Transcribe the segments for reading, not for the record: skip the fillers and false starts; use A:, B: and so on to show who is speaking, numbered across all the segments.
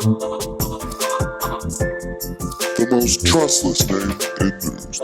A: The most trustless name in news.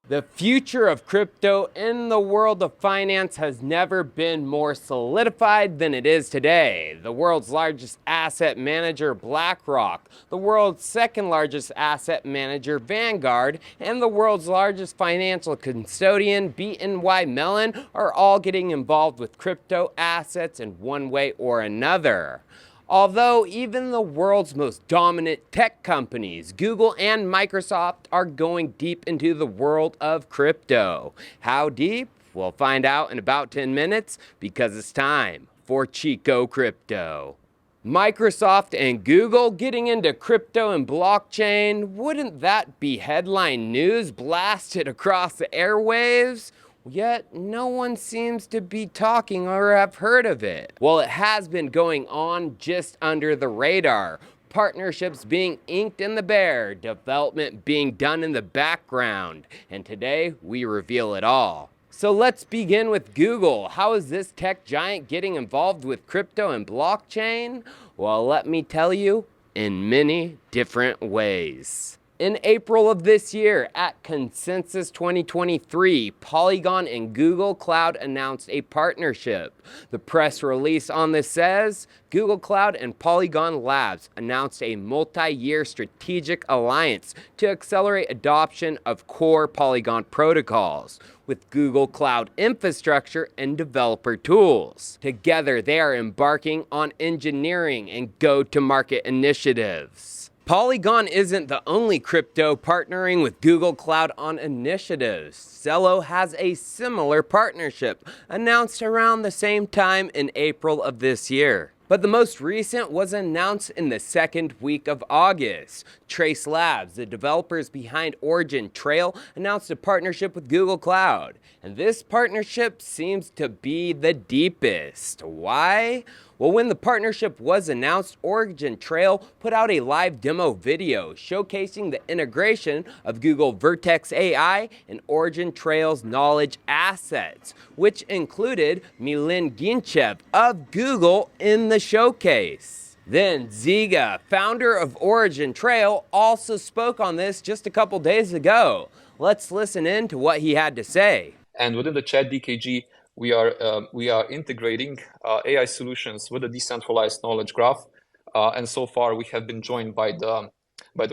B: The future of crypto in the world of finance has never been more solidified than it is today. The world's largest asset manager, BlackRock, the world's second largest asset manager, Vanguard, and the world's largest financial custodian, BNY Mellon, are all getting involved with crypto assets in one way or another. Although even the world's most dominant tech companies, Google and Microsoft, are going deep into the world of crypto. How deep? We'll find out in about 10 minutes because it's time for Chico Crypto. Microsoft and Google getting into crypto and blockchain, wouldn't that be headline news blasted across the airwaves? Yet no one seems to be talking or have heard of it. Well, it has been going on just under the radar. Partnerships being inked in the bear, development being done in the background, and today we reveal it all. So let's begin with Google. How is this tech giant getting involved with crypto and blockchain? Well, let me tell you, in many different ways. In April of this year, at Consensus 2023, Polygon and Google Cloud announced a partnership. The press release on this says, Google Cloud and Polygon Labs announced a multi-year strategic alliance to accelerate adoption of core Polygon protocols with Google Cloud infrastructure and developer tools. Together, they are embarking on engineering and go-to-market initiatives. Polygon isn't the only crypto partnering with Google Cloud on initiatives. CELO has a similar partnership announced around the same time in April of this year. But the most recent was announced in the second week of August. Trace Labs, the developers behind Origin Trail, announced a partnership with Google Cloud. And this partnership seems to be the deepest. Why? Well, when the partnership was announced, Origin Trail put out a live demo video showcasing the integration of Google Vertex AI and Origin Trail's knowledge assets, which included Milan Ginchev of Google in the showcase. Then Ziga, founder of Origin Trail, also spoke on this just a couple days ago. Let's listen in to what he had to say.
C: And within the chat DKG, we are integrating AI solutions with a decentralized knowledge graph, and so far we have been joined by the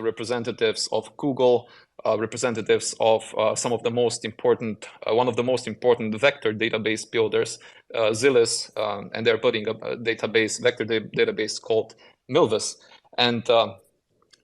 C: representatives of Google, representatives of some of the most important, one of the most important vector database builders, Zillis, and they're building a vector database called Milvus, and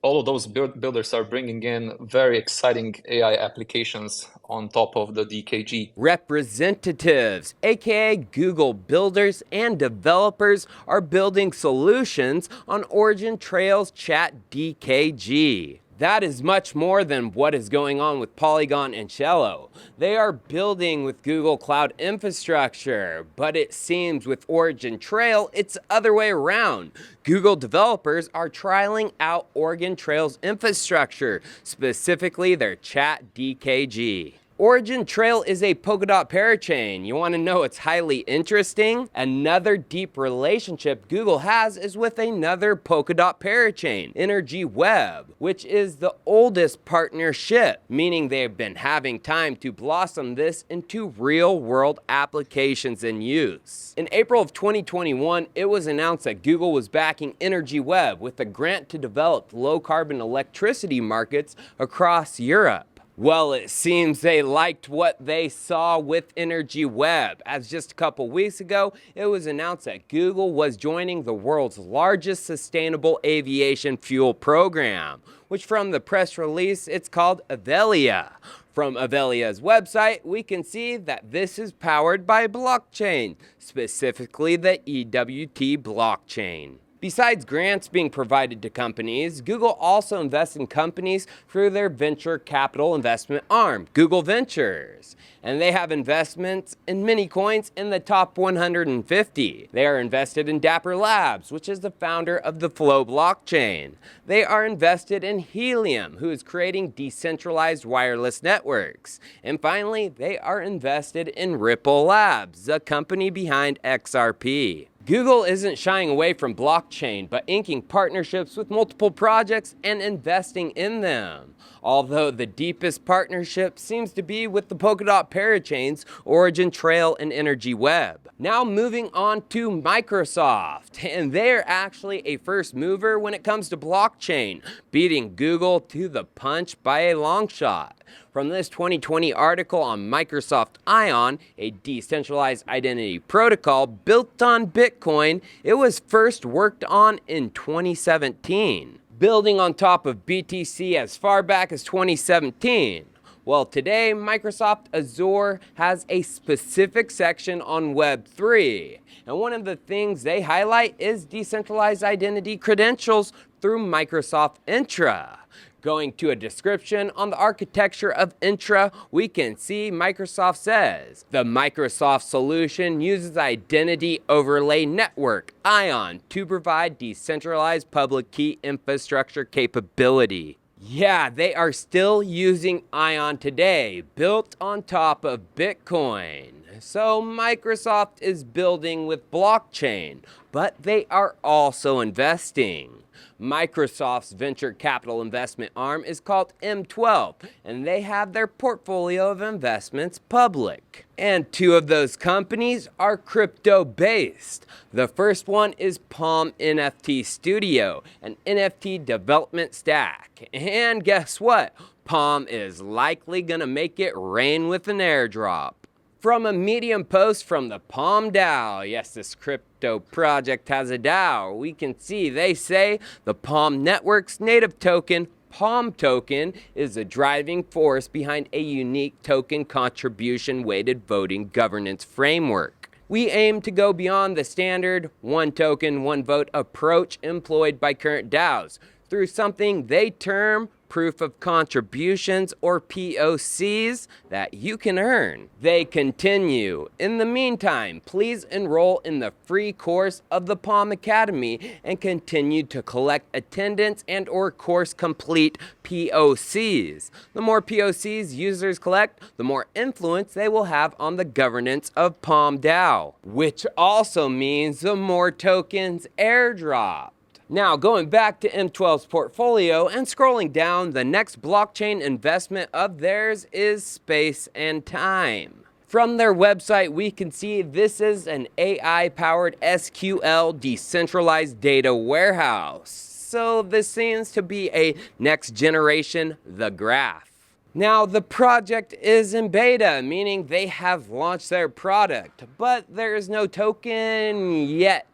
C: all of those builders are bringing in very exciting AI applications on top of the DKG.
B: Representatives, aka Google builders and developers, are building solutions on Origin Trail's Chat DKG. That is much more than what is going on with Polygon and CELO. They are building with Google Cloud infrastructure, but it seems with Origin Trail, it's the other way around. Google developers are trialing out Origin Trail's infrastructure, specifically their Chat DKG. Origin Trail is a Polkadot parachain. You want to know what's highly interesting? Another deep relationship Google has is with another Polkadot parachain, Energy Web, which is the oldest partnership, meaning they've been having time to blossom this into real-world applications and use. In April of 2021, it was announced that Google was backing Energy Web with a grant to develop low-carbon electricity markets across Europe. Well, it seems they liked what they saw with Energy Web, as just a couple weeks ago, it was announced that Google was joining the world's largest sustainable aviation fuel program, which from the press release, it's called Avelia. From Avelia's website, we can see that this is powered by blockchain, specifically the EWT blockchain. Besides grants being provided to companies, Google also invests in companies through their venture capital investment arm, Google Ventures. And they have investments in many coins in the top 150. They are invested in Dapper Labs, which is the founder of the Flow blockchain. They are invested in Helium, who is creating decentralized wireless networks. And finally, they are invested in Ripple Labs, the company behind XRP. Google isn't shying away from blockchain, but inking partnerships with multiple projects and investing in them. Although the deepest partnership seems to be with the Polkadot parachains, Origin Trail, and Energy Web. Now moving on to Microsoft, and they're actually a first mover when it comes to blockchain, beating Google to the punch by a long shot. From this 2020 article on Microsoft Ion, a decentralized identity protocol built on Bitcoin, it was first worked on in 2017, building on top of BTC as far back as 2017. Well, today, Microsoft Azure has a specific section on Web3, and one of the things they highlight is decentralized identity credentials through Microsoft Intra. Going to a description on the architecture of Intra, we can see Microsoft says, the Microsoft solution uses Identity Overlay Network, ION, to provide decentralized public key infrastructure capability. Yeah, they are still using ION today, built on top of Bitcoin. So Microsoft is building with blockchain, but they are also investing. Microsoft's venture capital investment arm is called M12, and they have their portfolio of investments public. And two of those companies are crypto-based. The first one is Palm NFT Studio, an NFT development stack. And guess what? Palm is likely gonna make it rain with an airdrop. From a Medium post from the Palm DAO, yes, this crypto project has a DAO, we can see they say the Palm Network's native token, Palm Token, is the driving force behind a unique token contribution weighted voting governance framework. We aim to go beyond the standard one token, one vote approach employed by current DAOs through something they term proof of contributions, or POCs, that you can earn. They continue. In the meantime, please enroll in the free course of the Palm Academy and continue to collect attendance and or course complete POCs. The more POCs users collect, the more influence they will have on the governance of Palm DAO, which also means the more tokens airdrop. Now, going back to M12's portfolio and scrolling down, the next blockchain investment of theirs is Space and Time. From their website, we can see this is an AI-powered SQL decentralized data warehouse. So this seems to be a next generation The Graph. Now, the project is in beta, meaning they have launched their product, but there is no token yet.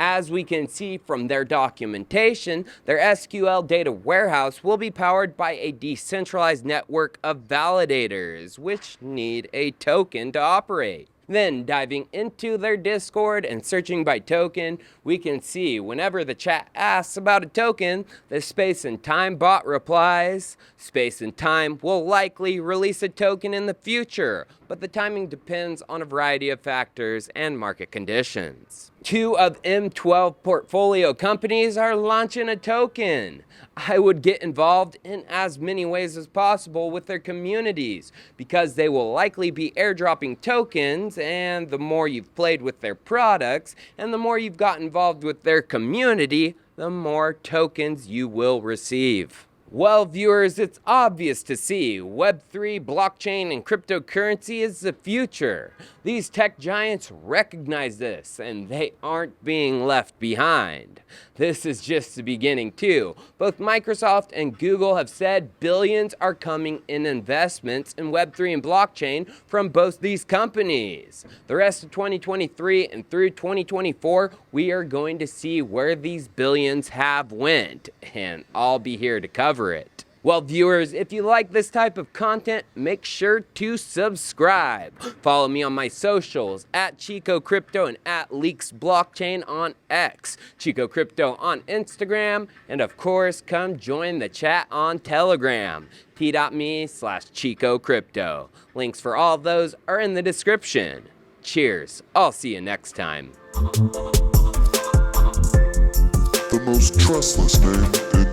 B: As we can see from their documentation, their SQL data warehouse will be powered by a decentralized network of validators, which need a token to operate. Then, diving into their Discord and searching by token, we can see whenever the chat asks about a token, the Space and Time bot replies, Space and Time will likely release a token in the future, but the timing depends on a variety of factors and market conditions. Two of M12 portfolio companies are launching a token. I would get involved in as many ways as possible with their communities because they will likely be airdropping tokens, and the more you've played with their products and the more you've got involved with their community, the more tokens you will receive. Well, viewers, it's obvious to see Web3, blockchain, and cryptocurrency is the future. These tech giants recognize this, and they aren't being left behind. This is just the beginning, too. Both Microsoft and Google have said billions are coming in investments in Web3 and blockchain from both these companies. The rest of 2023 and through 2024, we are going to see where these billions have went, and I'll be here to cover it. Well, viewers, if you like this type of content, make sure to subscribe. Follow me on my socials at Chico Crypto and at Leaks Blockchain on X, Chico Crypto on Instagram, and of course, come join the chat on Telegram, t.me/Chico Crypto. Links for all of those are in the description. Cheers. I'll see you next time.
A: The most trustless name in